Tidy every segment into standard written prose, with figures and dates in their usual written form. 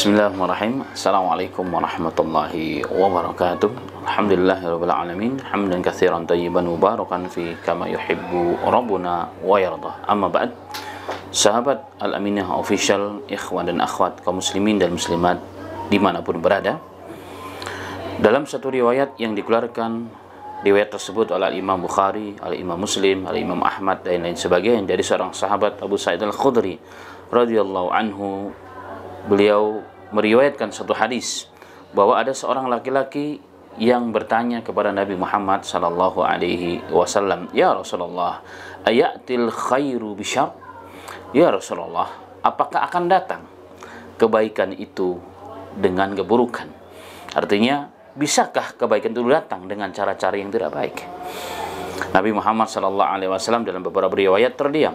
Bismillahirrahmanirrahim. Assalamualaikum warahmatullahi wabarakatuh. Alhamdulillahirabbil alamin, hamdan katsiran tayyiban mubarakan fi kama yuhibbu rabbuna wa yarda. Amma ba'd. Sahabat Al-Aminah Official, ikhwan dan akhwat kaum muslimin dan muslimat dimanapun berada. Dalam satu riwayat yang dikeluarkan, riwayat tersebut oleh Imam Bukhari, oleh Imam Muslim, oleh Imam Ahmad dan lain sebagainya, dari seorang sahabat Abu Sa'id Al-Khudri radhiyallahu anhu. Beliau meriwayatkan satu hadis bahwa ada seorang laki-laki yang bertanya kepada Nabi Muhammad sallallahu alaihi wasallam, "Ya Rasulullah, ayatil khairu bisyarr?" Ya Rasulullah, apakah akan datang kebaikan itu dengan keburukan? Artinya, bisakah kebaikan itu datang dengan cara-cara yang tidak baik? Nabi Muhammad sallallahu alaihi wasallam dalam beberapa riwayat terdiam.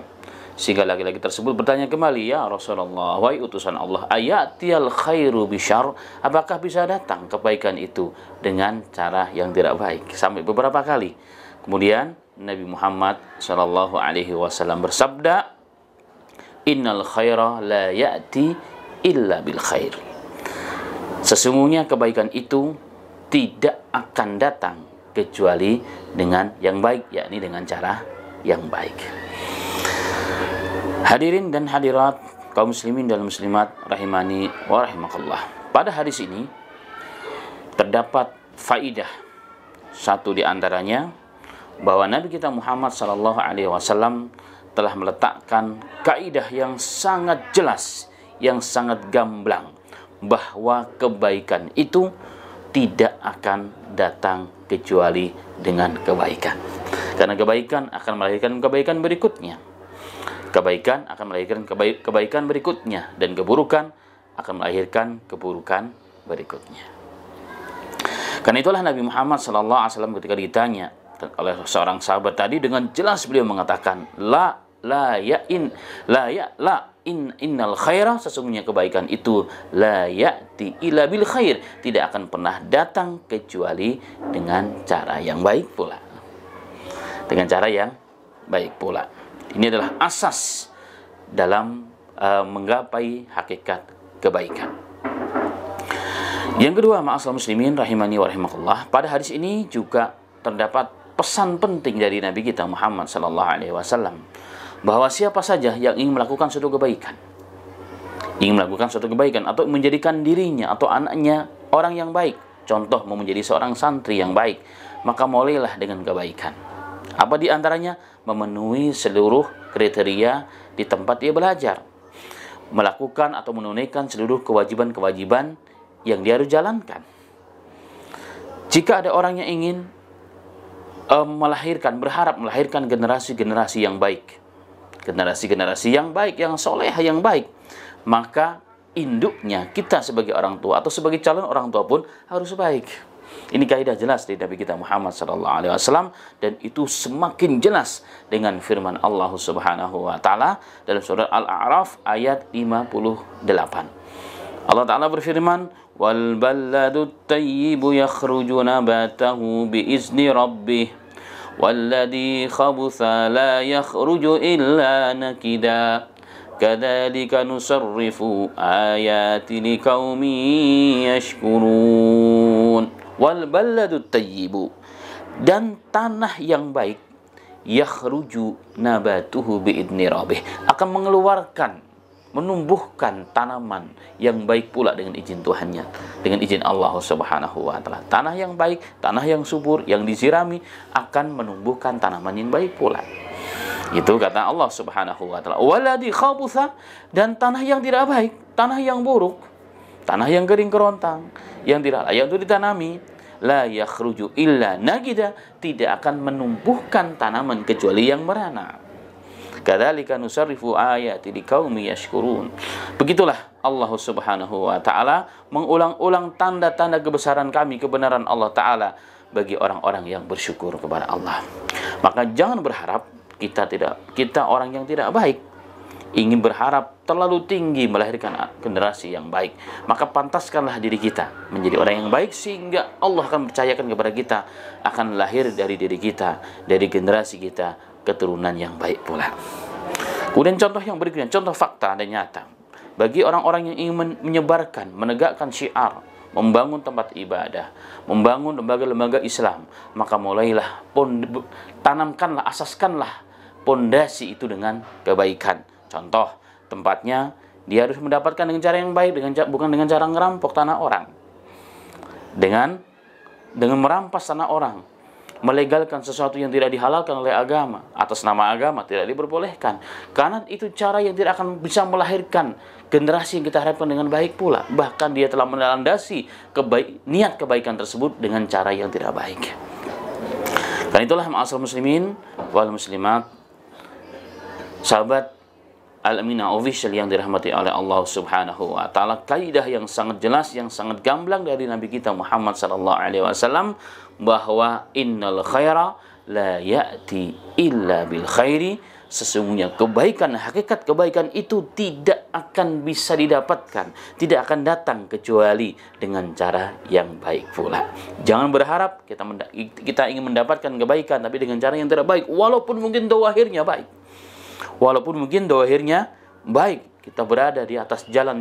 Sehingga laki-laki tersebut bertanya kembali, "Ya Rasulullah, wahai utusan Allah, ayatil khairu bisyarr?" Apakah bisa datang kebaikan itu dengan cara yang tidak baik? Sampai beberapa kali. Kemudian Nabi Muhammad sallallahu alaihi wasallam bersabda, "Innal khaira la ya'ti illa bil khair." Sesungguhnya kebaikan itu tidak akan datang kecuali dengan yang baik, yakni dengan cara yang baik. Hadirin dan hadirat kaum muslimin dan muslimat rahimani wa rahimakallah. Pada hadis ini terdapat faidah. Satu di antaranya bahwa Nabi kita Muhammad sallallahu alaihi wasallam telah meletakkan kaidah yang sangat jelas, yang sangat gamblang, bahwa kebaikan itu tidak akan datang kecuali dengan kebaikan. Karena kebaikan akan melahirkan kebaikan berikutnya. Kebaikan akan melahirkan kebaikan berikutnya, dan keburukan akan melahirkan keburukan berikutnya. Karena itulah Nabi Muhammad SAW ketika ditanya oleh seorang sahabat tadi, dengan jelas beliau mengatakan, innal khaira, sesungguhnya kebaikan itu la ya'ti illa bil khair, tidak akan pernah datang kecuali dengan cara yang baik pula. Dengan cara yang baik pula. Ini adalah asas dalam menggapai hakikat kebaikan. Yang kedua, ma'asal muslimin rahimani wa rahimakumullah, pada hadis ini juga terdapat pesan penting dari Nabi kita Muhammad sallallahu alaihi wasallam, bahwa siapa saja yang ingin melakukan suatu kebaikan, atau menjadikan dirinya atau anaknya orang yang baik, contoh mau menjadi seorang santri yang baik, maka mulailah dengan kebaikan. Apa di antaranya? Memenuhi seluruh kriteria di tempat dia belajar, melakukan atau menunaikan seluruh kewajiban-kewajiban yang dia harus jalankan. Jika ada orang yang ingin berharap melahirkan generasi-generasi yang baik, yang soleh, yang baik, maka induknya kita sebagai orang tua atau sebagai calon orang tua pun harus baik. Ini kaidah jelas dari Nabi kita Muhammad SAW, dan itu semakin jelas dengan firman Allah Subhanahu wa taala dalam surah Al-A'raf ayat 58. Allah taala berfirman, "Wal balladut tayyibu yakhruju nabatahu bi izni rabbih, walladhi khabutha la yakhruju illa nakida. Kadzalika nusarrifu ayati liqaumin yashkurun." Wal balladut tayyibu, dan tanah yang baik, yakhruju nabatuhu biidni rabbih, akan mengeluarkan, menumbuhkan tanaman yang baik pula dengan izin Tuhannya, dengan izin Allah Subhanahu wa taala. Tanah yang baik, tanah yang subur, yang disirami, akan menumbuhkan tanaman yang baik pula. Itu kata Allah Subhanahu wa taala. Waladhi khabutha, dan tanah yang tidak baik, tanah yang buruk, tanah yang kering kerontang, yang tidak layak untuk ditanami, la yakhruju illa nakida, tidak akan menumbuhkan tanaman kecuali yang merana. Kadzalika nusarrifu ayati liqaumin yashkurun. Begitulah Allah Subhanahu wa taala mengulang-ulang tanda-tanda kebesaran kami, kebenaran Allah taala bagi orang-orang yang bersyukur kepada Allah. Maka jangan berharap kita orang yang tidak baik, ingin berharap terlalu tinggi melahirkan generasi yang baik. Maka pantaskanlah diri kita menjadi orang yang baik, sehingga Allah akan percayakan kepada kita akan lahir dari diri kita, dari generasi kita, keturunan yang baik pula. Kemudian contoh yang berikutnya, contoh fakta dan nyata. bagi orang-orang yang ingin menyebarkan, menegakkan syiar, membangun tempat ibadah, membangun lembaga-lembaga Islam, maka mulailah tanamkanlah, asaskanlah pondasi itu dengan kebaikan. Contoh, tempatnya dia harus mendapatkan dengan cara yang baik, bukan dengan cara ngerampok tanah orang, dengan merampas tanah orang, melegalkan sesuatu yang tidak dihalalkan oleh agama, atas nama agama tidak diperbolehkan, karena itu cara yang tidak akan bisa melahirkan generasi yang kita harapkan dengan baik pula. Bahkan dia telah melandasi niat kebaikan tersebut dengan cara yang tidak baik. Karena itulah ma'asyiral muslimin wal muslimat, sahabat Al-Aminah Official yang dirahmati oleh Allah Subhanahu wa taala, kaidah yang sangat jelas, yang sangat gamblang dari Nabi kita Muhammad sallallahu alaihi wasallam, bahwa innal khaira la ya'ti illa bil khairi. Sesungguhnya kebaikan, hakikat kebaikan itu tidak akan bisa didapatkan, tidak akan datang kecuali dengan cara yang baik pula. Jangan berharap kita ingin mendapatkan kebaikan tapi dengan cara yang tidak baik, walaupun mungkin doahirnya baik. Walaupun mungkin doahirnya baik, kita berada di atas jalan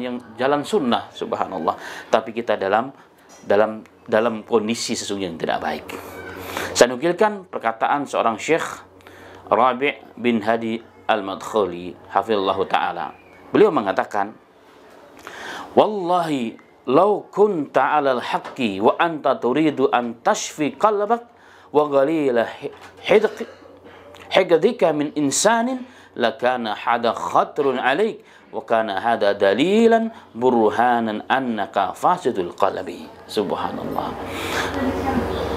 sunnah, subhanallah, tapi kita dalam kondisi sesungguhnya yang tidak baik. Saya nukilkan perkataan seorang Syekh Rabi' bin Hadi Al-Madkhali hafizallahu ta'ala. Beliau mengatakan, wallahi law kunta 'alal haqqi wa anta turidu an tashfi qalbak wa ghalila higdika min insanin lakana hada khatrun 'alaik wa kana hada dalilan burhanan annaka fasidul qalbi. Subhanallah.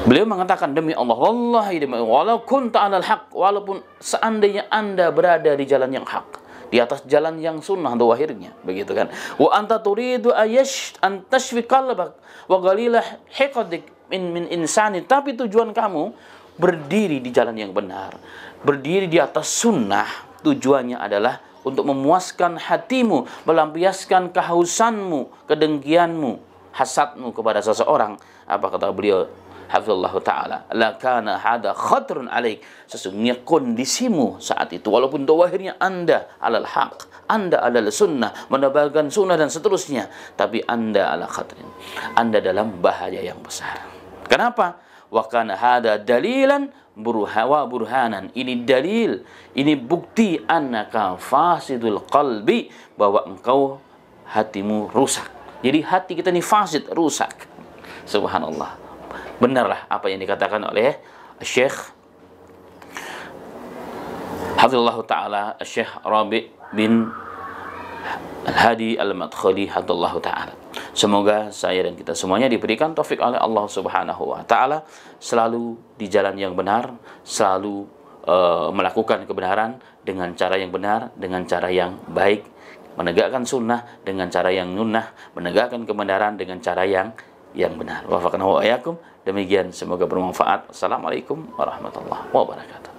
Beliau mengatakan, demi Allah, wallahi demi Allah, walau kunta 'alal haq, walaupun seandainya Anda berada di jalan yang hak, di atas jalan yang sunnah doahirnya, begitu kan? Wa anta turidu an tashfi qalbak wa galilah hiqadik min insani, tapi tujuan kamu berdiri di jalan yang benar, berdiri di atas sunnah, tujuannya adalah untuk memuaskan hatimu, melampiaskan kehausanmu, kedengkianmu, hasadmu kepada seseorang. Apa kata beliau hafizallahu ta'ala, la kana hada khatrun alaik, sesungguhnya kondisimu saat itu, walaupun doahirnya Anda alal haq, Anda alal sunnah, menebalkan sunnah dan seterusnya, tapi Anda ala khatrin, Anda dalam bahaya yang besar. Kenapa? Wa kana hada dalilan burhanan, ini dalil, ini bukti annaka fasidul qalbi, bahwa engkau hatimu rusak. Jadi hati kita ini fasid, rusak. Subhanallah. Benarlah apa yang dikatakan oleh Syekh hafizallahu ta'ala, Syekh Rabi' bin Hadi Al-Madkhali hafizallahu ta'ala. Semoga saya dan kita semuanya diberikan taufik oleh Allah Subhanahu wa ta'ala, selalu di jalan yang benar, selalu melakukan kebenaran dengan cara yang benar, dengan cara yang baik, menegakkan sunnah dengan cara yang sunnah, menegakkan kebenaran dengan cara yang benar. Wafaqna wa iyyakum. Demikian, semoga bermanfaat. Assalamualaikum warahmatullahi wabarakatuh.